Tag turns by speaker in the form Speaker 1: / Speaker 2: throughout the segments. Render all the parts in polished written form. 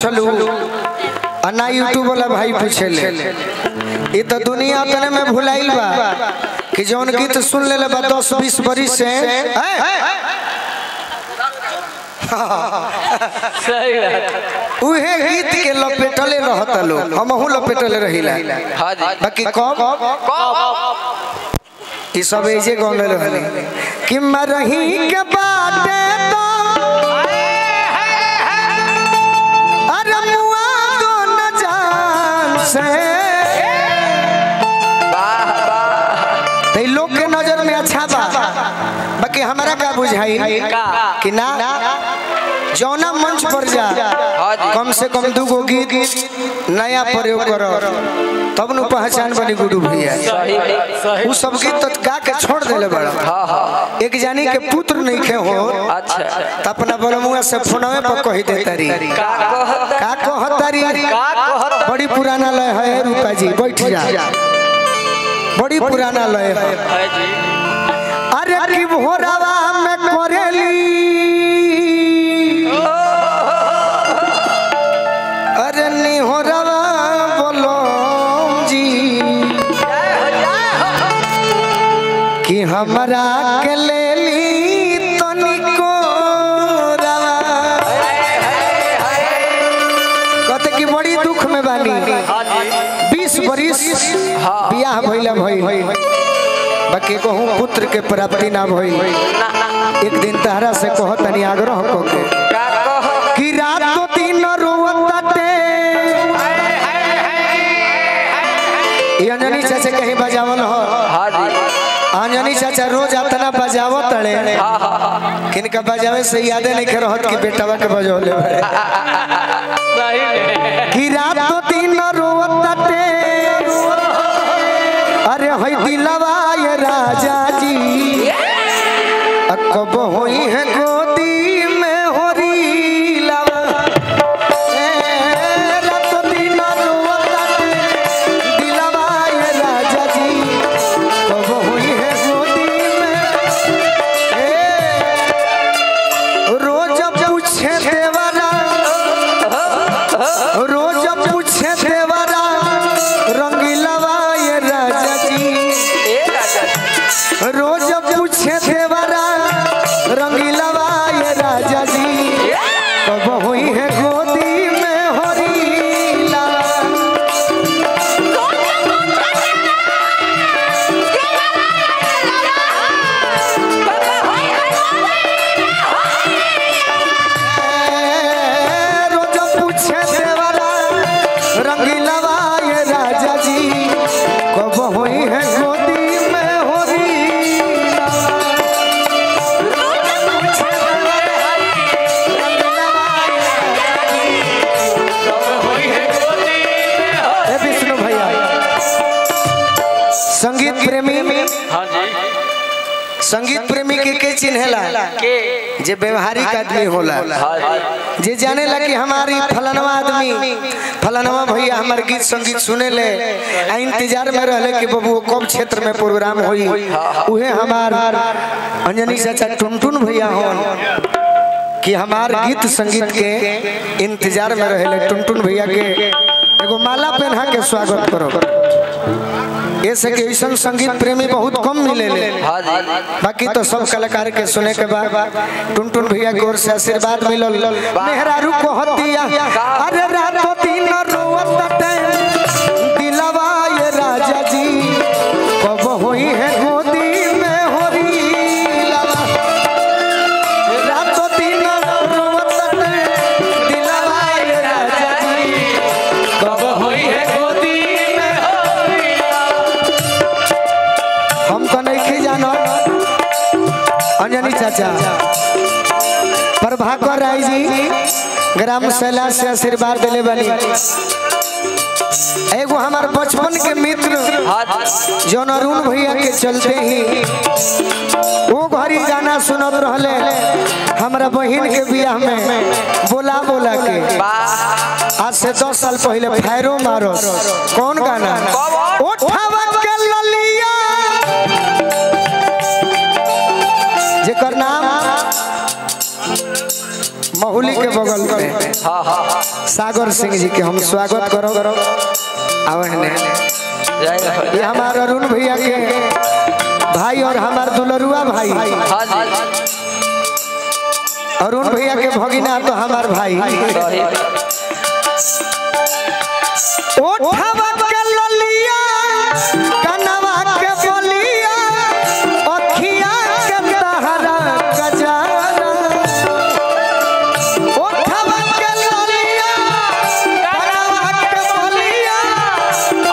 Speaker 1: चलू अन्ना यूट्यूब वाला भाई पूछे ले ये तो दुनिया तने में भुलाइल बा कि जौन गीत सुन ले बा 10-20 बरिस से
Speaker 2: सही बात
Speaker 1: उहे गीत के लपेटले रहत लो हमहु लपेटले रहिला
Speaker 2: हां जी
Speaker 1: बाकी कब ई सब ऐसे गौले रहले कि मरही के बाटे तो अरे मुआ तो न जान से लोग के नजर में अच्छा बा बाकी हमारा का बुझाई कि ना जौना मंच पर जा कम से कम 2 गो गीत नया प्रयोग करो तब न पहचान बनी गुडू भैया वो सब गीत तो गा के छोड़ देले बड़ा एक जानी के पुत्र नहीं खे हो
Speaker 2: अच्छा
Speaker 1: त अपना बलमुआ से फोनवे पर कहि देतारी का कहतारी बड़ी पुराना लय है रूपा जी बैठ जा बड़ी पुराना लय है
Speaker 2: जी
Speaker 1: अरे की भोरावा में करेली अरे निहोरावा बोलो जी कि हमरा के लेली तनिको रवा कहते कि बड़ी दुख में बानी 20 बरिस बियाह भइला भई बाकी कहूँ पुत्र के प्राप्ति ना भई एक दिन तहरा से कहत तनी आग्रह को के कि रात तो दिन रोवताटे ये अंजनी चाचा कहीं बजावल हो
Speaker 2: हां जी
Speaker 1: अंजनी चाचा रोज अतना बजावो तड़े किनका बजावे से यादे नहीं के रहत कि बेटावा के बजौले बड़े
Speaker 2: सही में
Speaker 1: कि रात तो दिन रोवताटे अरे होई दिलवा ये राजा जी कब होई है गोदी में होरी लवा रात दिन रोवताटे दिलवा ये राजा जी कब होई है गोदी में रोज पूछे देवरा रोज पूछे देवरा रंगीलवा ये राजा जी रोज पूछे देवरा रंगीलवा ये राजा जी कब हुई है गोदी में होरी लाला रोज पूछे देवरा रंगीलवा ये राजा जी कब हुई है गोदी में होरी विष्णु भैया संगीत प्रेमी
Speaker 2: हां जी
Speaker 1: संगीत प्रेमी के चिन्हेला
Speaker 2: के
Speaker 1: जे व्यवहारिक आदमी होला
Speaker 2: हां जी
Speaker 1: जे जानेला कि हमारी फलानवा आदमी फलानवा भैया हमार गीत संगीत सुने ले आ इंतजार में रहले कि बबू कब क्षेत्र में प्रोग्राम होई उहे हमार अंजनी चाचा टुनटुन भैया होन कि हमार गीत संगीत के इंतजार में रहले टुनटुन भैया के एगो माला पहना के स्वागत करो ऐसे के ऐसा संगीत प्रेमी बहुत कम मिले ले
Speaker 2: हां जी
Speaker 1: बाकी तो सब कलाकार के सुने के बाद टुनटुन भैया की ओर से आशीर्वाद मिलल मेहरारू को हतिया अरे रातों दिन रोवताटे दिलवा ये राजा जी कब होई है गोदी में होरी लाला रातों दिन रोवताटे दिलवा ये राजा जी कब होई है गोदी में होरी हम तो नहीं जानो अंजनी चाचा प्रभाकर राय जी ग्राम सैला से आशीर्वाद दिले बनी एगो हमार बचपन के मित्र जो अरुण भैया के चलते ही वो घरी गाना सुनत रहले हमारा बहन के बियाह में बोला बोला के आज से 10 साल पहले फैरो मारो कौन गाना उठावा के ललिया जेकर नाम महुली के बगल में
Speaker 2: हाँ हाँ
Speaker 1: सागर सिंह जी के हम स्वागत करो आवने ये हमारे अरुण भैया के भाई और हमार दुलरुआ भाई
Speaker 2: हाँ जी
Speaker 1: अरुण भैया के भगिना तो हमार भाई ओठवा के ललिया कनवा के बोलिया अखिया के तहरा गजारा ओठवा के ललिया कनवा के बोलिया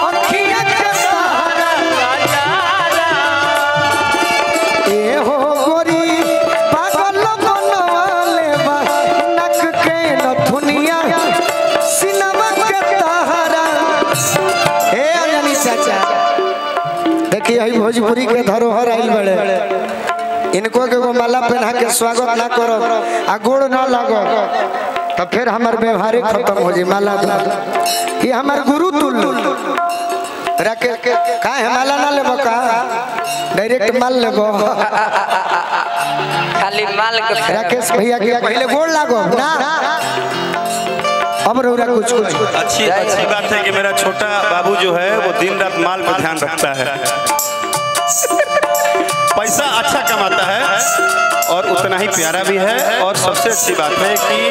Speaker 1: अखिया के तहरा गजारा ए हो गोरी पागल बनवाले बा नक के नथुनिया सिनमा के तहरा हे अंजनी चाचा देखिए हई भोजपुरी के धरोहर आइल बड़े इनको के माला पहना के स्वागत ना करो आ गोड़ ना लागो तो फिर हमार व्यवहार खत्म हो जाए माला ये हमार गुरु तुल्लू रखे का है माला ना लेबो का डायरेक्ट माल लेबो
Speaker 2: खाली माल के
Speaker 1: राकेश भैया के पहले गोड़ लागो ना अब रौरा कुछ
Speaker 3: अच्छी बात है कि मेरा छोटा बाबू जो है वो दिन रात माल पर ध्यान रखता है पैसा अच्छा कमाता है और उतना ही प्यारा भी है और सबसे अच्छी बात है कि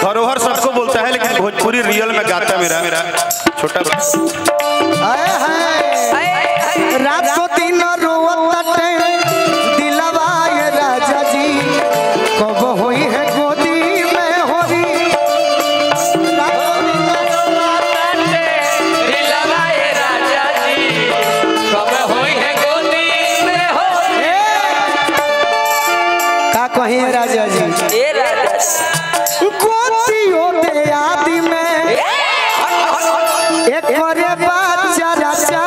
Speaker 3: धरोहर सबको बोलता है लेकिन भोजपुरी रियल में गाता है मेरा छोटा
Speaker 1: रात को दिन रोवत दिलवा ये राजा जी कब होई है गोदी में होरी का कहीं राजा जी गोतियो दे आदि में एक करे बच्चा राजा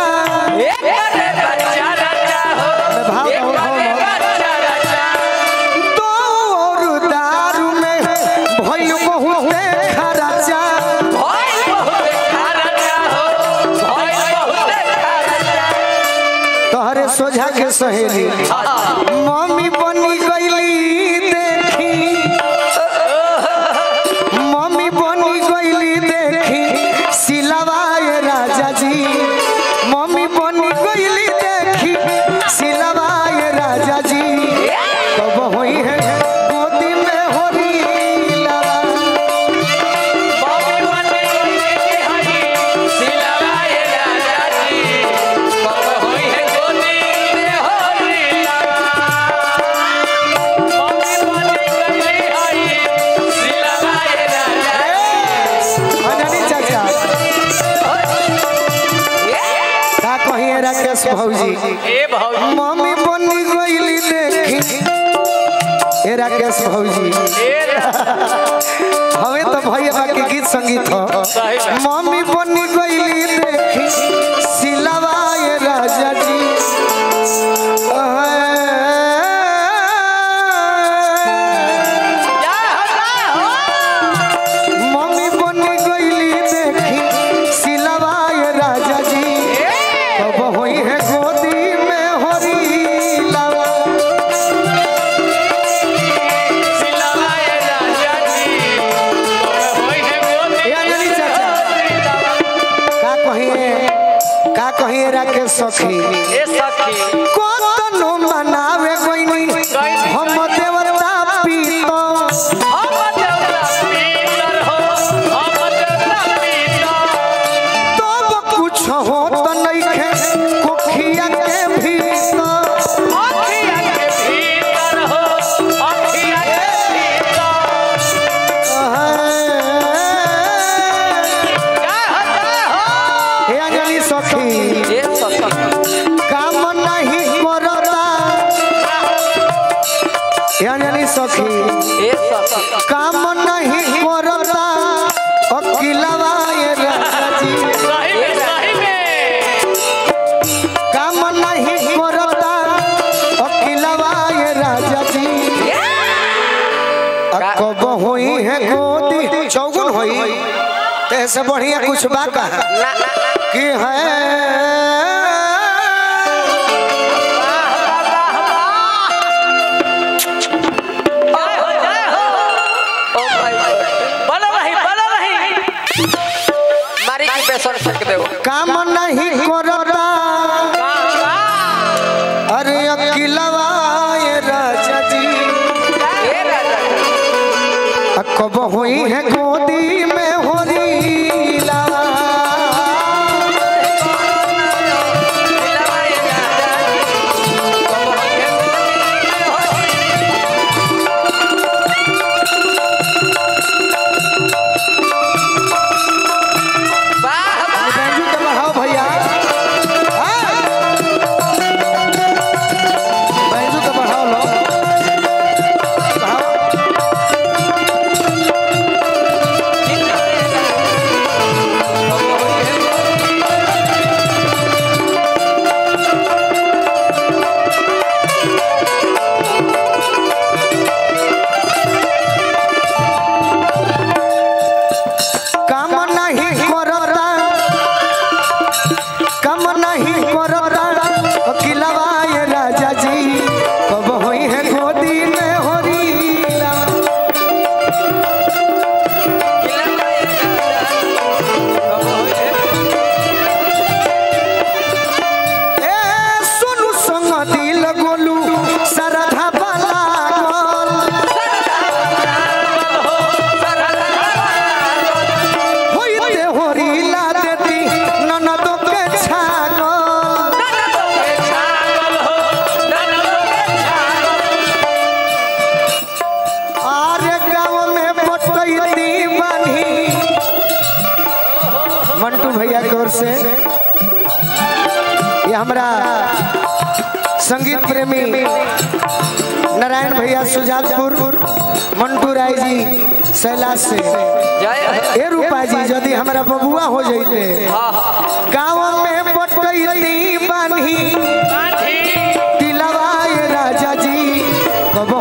Speaker 1: दौर दारू में भइल बहुत खराचा तोहरे सोझा के सहेली मम्मी बनी गईली देखी मम्मी बनी गईली देखी सिलवाए राजा जी मम्मी बनी गईली देखी सिलवाए राजा जी कब होई है गोदी में होरी लावा अंजनी चाचा का कहिए राकेश भौजी मम्मी बनी गईली देखी ए राकेश भौजी हमें तो भैया के गीत संगीत हो मम्मी बनी गईली देखी सिलवाए राजा जी मम्मी बनी गईली देखी सिलवाए राजा जी कब होई है गोदी में होरी लावा ए अंजनी चाचा का कहिए राकेश सखी कोतनो मनावे कोइनी हम देवता पीतो तब कुछ होत नइखे कोखिया के भीतर हे अंजलि सखी काम नहीं करता हे अंजलि सखी काम नहीं करता अकिलवा ये राजा जी काम नहीं करता अकिलवा ये राजा जी कब होई है गोदी चौगुन होई ऐसे बढ़िया कुछ बात कि है
Speaker 2: नाई पे सर फेंक दे
Speaker 1: काम नहीं करता अरे अकेलावा ये राजा जी
Speaker 2: ए राजा
Speaker 1: कब हुई है गोदी में होरी लावा बैंजू के बढ़ाओ भैया बैंजू के बढ़ाओ लो काम नहीं करता काम नहीं करता अकेलावा ये राजा जी कब हुई है गोदी में होरी लावा ए सुनु संग दिल गोलू सरधा बाला गोल होइते होरी ला देती ननदों के छागल आरे गाँव में बटैती बानी मंटू भैया की ओर से ये हमरा संगीत प्रेमी नारायण भैया सुजातपुर मंटू राय जी शैलाश से
Speaker 2: जय
Speaker 1: ए रूपा जी यदि हमारा बबुआ हो जाते गाँव में बटैती बानी तिलवा ये राजा जी कब